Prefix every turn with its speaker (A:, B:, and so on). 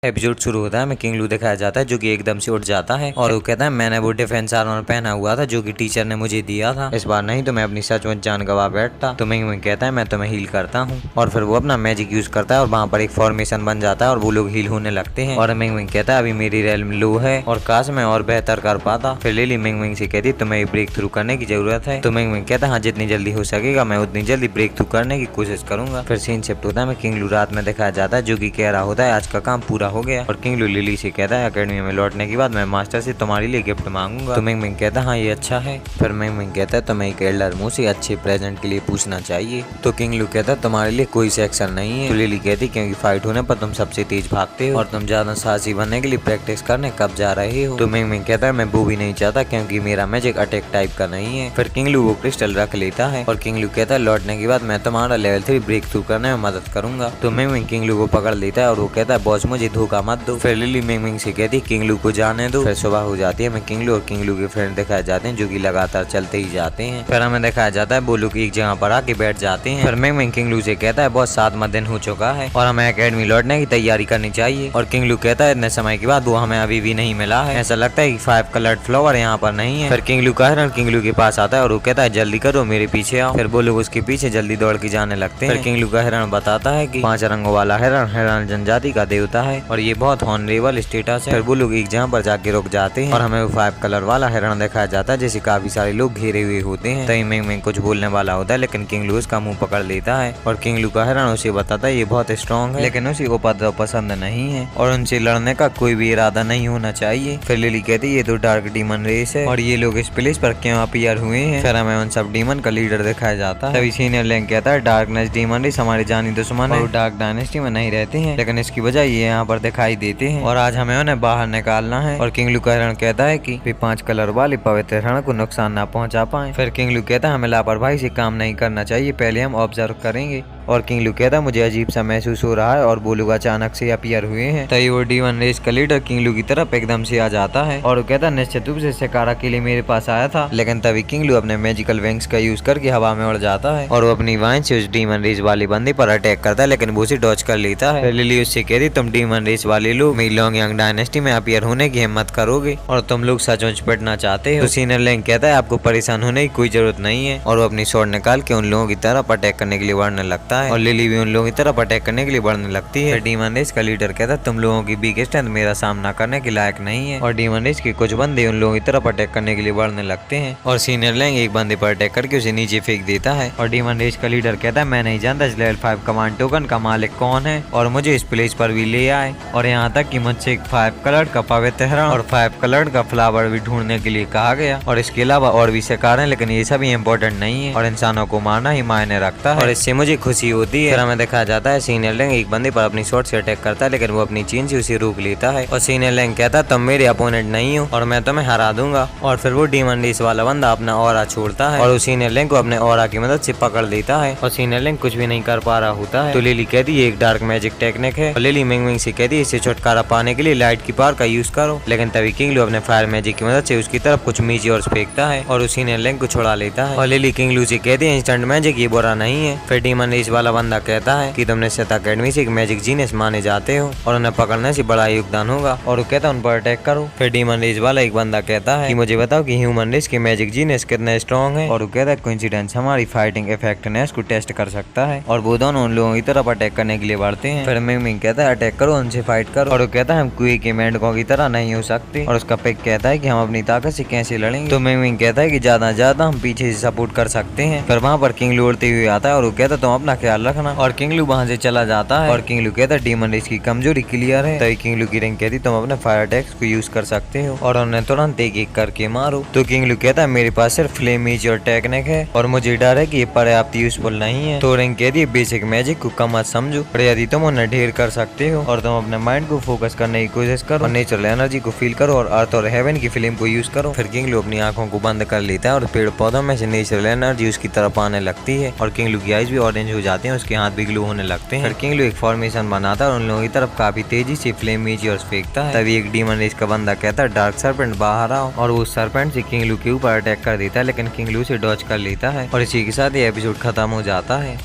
A: Episode शुरू होता है, मैं किंग लू दिखाया जाता है जो कि एकदम से उठ जाता है और वो कहता है मैंने वो डिफेंस आर्मर पहना हुआ था जो कि टीचर ने मुझे दिया था। इस बार नहीं तो मैं अपनी सचमुच जान गवा बैठता। तो मिंग मिंग कहता है मैं तुम्हें हील करता हूँ और फिर वो अपना मैजिक यूज करता है और वहाँ पर एक फॉर्मेशन बन जाता है और वो लोग हील होने लगते हैं। और मिंग मिंग कहता है अभी मेरी रेलम लो है और काश मैं और बेहतर कर पाता। फिर लिली मिंग मिंग से कहती तुम्हें ब्रेक थ्रू करने की जरूरत है। तो मिंग मिंग कहता है हाँ जितनी जल्दी हो सकेगा मैं उतनी जल्दी ब्रेक थ्रू करने की कोशिश करूंगा। फिर सीन शिफ्ट होता है, मैं किंग लू रात में दिखाया जाता है जो कि कह रहा होता है आज का काम पूरा हो गया। और किंग लू लिली से कहता है अकेडमी में लौटने के बाद मैं मास्टर से तुम्हारे लिए गिफ्ट मांगूंगा। तो मिंग मिंग कहता है हाँ ये अच्छा है। फिर मिंग मिंग कहता है तुम्हें एक एल्डर मुंह से अच्छे प्रेजेंट के लिए पूछना चाहिए। तो किंग लू कहता है तुम्हारे लिए कोई सेक्शन नहीं है। तो लिली कहती क्योंकि फाइट होने पर तुम सबसे तेज भागते हो और तुम ज्यादा साहसी बनने के लिए प्रैक्टिस करने कब जा रहे हो। तो मिंग मिंग कहता है मैं वो भी नहीं चाहता क्योंकि मेरा मैजिक अटैक टाइप का नहीं है। फिर किंग लू वो क्रिस्टल रख लेता है और किंग लू कहता है लौटने के बाद मैं तुम्हारा लेवल 3 ब्रेक थ्रू करने में मदद करूंगा। तो मिंग मिंग किंग लू को पकड़ लेता है और वो कहता है बॉस मुझे धोखा मत दो। फिर लिली मिंग मिंग से कहती है किंग लू को जाने दो। फिर सुबह हो जाती है, मैं किंग लू और किंग लू के फ्रेंड दिखाए जाते हैं जो कि लगातार चलते ही जाते हैं। फिर हमें दिखाया जाता है वो लोग एक जगह पर आके बैठ जाते हैं। फिर मिंग मिंग किंग लू से कहता है बहुत 7वां दिन हो चुका है और हमें एकेडमी लौटने की तैयारी करनी चाहिए। और किंग लू कहता है इतने समय के बाद वो हमें अभी भी नहीं मिला है, ऐसा लगता है कि 5 कलर्ड फ्लावर यहाँ पर नहीं है। फिर किंग लू का हिरण किंग लू के पास आता है और वो कहता है जल्दी करो मेरे पीछे आओ। फिर वो लोग उसके पीछे जल्दी दौड़ के जाने लगते हैं। फिर किंग लू का हिरण बताता है कि 5 रंगों वाला हिरण हिरण जनजाति का देवता है और ये बहुत हॉनरेबल स्टेटस है। फिर वो लोग एक जगह पर जाके रुक जाते हैं और हमें वो 5 कलर वाला हिरण दिखाया जाता है जिसे काफी सारे लोग घेरे हुए होते हैं। तभी मिंग मिंग कुछ बोलने वाला होता है लेकिन किंग लू उसका मुंह पकड़ लेता है और किंग लू का हिरण उसे बताता है ये बहुत स्ट्रॉन्ग है लेकिन उसी को उपद्रव पसंद नहीं है और उनसे लड़ने का कोई भी इरादा नहीं होना चाहिए। फिर लिली कहती है ये तो डार्क डीमन रेस है और ये लोग इस प्लेस पर क्यों अपीयर हुए हैं। फिर हमें उन सब डीमन का लीडर दिखाया जाता है। तभी सीनियर लैंग कहता है डार्कनेस डीमन रेस हमारे जानी दुश्मन है और डार्क डायनेस्टी में नहीं रहते हैं लेकिन इसकी वजह ये यहाँ पर दिखाई देते हैं और आज हमें उन्हें बाहर निकालना है। और किंग लू का हिरण कहता है कि वे 5 कलर वाले पवित्र हिरण को नुकसान न पहुंचा पाए। फिर किंग लू कहता है हमें लापरवाही से काम नहीं करना चाहिए, पहले हम ऑब्जर्व करेंगे। और किंग लू कहता है मुझे अजीब सा महसूस हो रहा है और वो लोग अचानक से अपीयर हुए हैं। तभी वो डीमन रेस का लीडर किंग लू की तरफ एकदम से आ जाता है और वो कहता है निश्चित रूप से शिकार के लिए मेरे पास आया था। लेकिन तभी किंग लू अपने मैजिकल विंग्स का यूज करके हवा में उड़ जाता है और वो अपनी वाइन से उस डीमन रेस वाले बंदे पर अटैक करता है लेकिन वो उसे डॉज कर लेता है। लिली उससे कहती तुम डीमन रेस वाले लोग मेरी लॉन्ग यंग डायनेस्टी में अपीयर होने की हिम्मत करोगे और तुम लोग सचमुच पिटना चाहते हो। तो सीनियर लैंग कहता है आपको परेशान होने की कोई जरूरत नहीं है और वो अपनी स्वॉर्ड निकाल के उन लोगों की तरफ अटैक करने के लिए बढ़ने लगता है और लिली भी लोगों की तरफ अटैक करने के लिए बढ़ने लगती है। डीमन रेस का लीडर कहता है तुम लोगों की वीक स्ट्रेंथ मेरा सामना करने के लायक नहीं है और डीमन रेस के कुछ बंदे उन लोगों की तरफ अटैक करने के लिए बढ़ने लगते हैं और सीनियर लैंग एक बंदे पर अटैक करके उसे नीचे फेंक देता है। और डीमन रेस का लीडर कहता है मैं नहीं जानता इस लेवल 5 कमांड टोकन का मालिक कौन है और मुझे इस प्लेस पर भी ले आए और यहाँ तक कि मुझसे एक 5 कलर का पवित्र हिरण और 5 कलर का फ्लावर भी ढूंढने के लिए कहा गया और इसके अलावा और भी शिकार है लेकिन ये सभी इम्पोर्टेंट नहीं है और इंसानों को मारना ही मायने रखता है और इससे मुझे खुशी होती है। फिर हमें दिखाया जाता है सीनियर लैंग एक बंदे पर अपनी शॉट से अटैक करता है लेकिन वो अपनी चेन से उसे रोक लेता है और सीनियर लैंग कहता है तुम मेरे अपोनेंट नहीं हो और मैं तुम्हें हरा दूंगा। और फिर वो डीमन रेस वाला बंदा अपना ऑरा छोड़ता है और वो सीनियर लैंग को अपने ऑरा की मदद से पकड़ लेता है और सीनियर लैंग कुछ भी नहीं कर पा रहा होता है। तो लिली कहती है एक डार्क मैजिक टेक्निक है और लिली मिंग मिंग से कहती है इससे छुटकारा पाने के लिए लाइट की पावर का यूज करो। लेकिन तभी किंग लू अपने फायर मैजिक की मदद से उसकी तरफ कुछ मीटियोर्स फेंकता है और उस सीनियर लैंग को छुड़ा लेता है और लिली किंग लू से कहती है इंस्टेंट मैजिक ये बुरा नहीं है। फिर डीमन रेस वाला बंदा कहता है कि तुमने सेथ एकेडमी से एक मैजिक जीनियस माने जाते हो और उन्हें पकड़ने से बड़ा योगदान होगा और वो कहता है उन पर अटैक करो। फिर डीमन रेस वाला एक बंदा कहता है कि मुझे बताओ कि ह्यूमन रेस के मैजिक जीनियस कितना स्ट्रॉन्ग है और वो कहता है कोइंसिडेंस हमारी फाइटिंग इफेक्टिवनेस को टेस्ट कर सकता है और वो दोनों उन लोगों की तरफ अटैक करने के लिए बढ़ते हैं। फिर मिंग मिंग कहता है अटैक करो उनसे फाइट करो और वो कहता है हम कुएं के मेंढकों की तरह नहीं हो सकते और उसका पिक कहता है कि हम अपनी ताकत से कैसे लड़ेंगे। तो मिंग मिंग कहता है कि ज्यादा हम पीछे से सपोर्ट कर सकते हैं। फिर वहाँ पर किंग लू उड़ते हुए आता है और वो कहता है तुम अपना ख्याल रखना और किंग लू वहाँ से चला जाता है और किंग लू कहता है डीमन रेस की कमजोरी क्लियर है। तभी किंग लू की रिंग कहती तुम अपने फायर अटैक्स को यूज कर सकते हो और उन्हें तुरंत एक एक करके मारो। तो किंग लू कहता है मेरे पास सिर्फ फ्लेम मेजियोर टेक्निक है और मुझे डर है कि ये पर्याप्त यूजफुल नहीं है। तो रिंग कहती है बेसिक मैजिक को कम मत समझो पर यदि तुम उन्हें ढेर कर सकते हो और तुम अपने माइंड को फोकस करने की कोशिश करो और नेचुरल एनर्जी को फील करो और अर्थ और हेवन की फिल्म को यूज करो। फिर किंग लू अपनी आंखों को बंद कर लेता है और पेड़ पौधों में से नेचुरल एनर्जी उसकी तरफ आने लगती है और किंग लू की आईज भी ऑरेंज हो जाते हैं, उसके हाथ भी ग्लो होने लगते हैं। फिर किंग लू एक फॉर्मेशन बनाता है और उन लोगों की तरफ काफी तेजी से फ्लेम मेजियोर्स फेंकता है। तभी एक डीमन रेस का बंदा कहता है डार्क सर्पेंट बाहर आओ और वो सर्पेंट से किंग लू के ऊपर अटैक कर देता है लेकिन किंग लू से डॉज कर लेता है और इसी के साथ ये एपिसोड खत्म हो जाता है।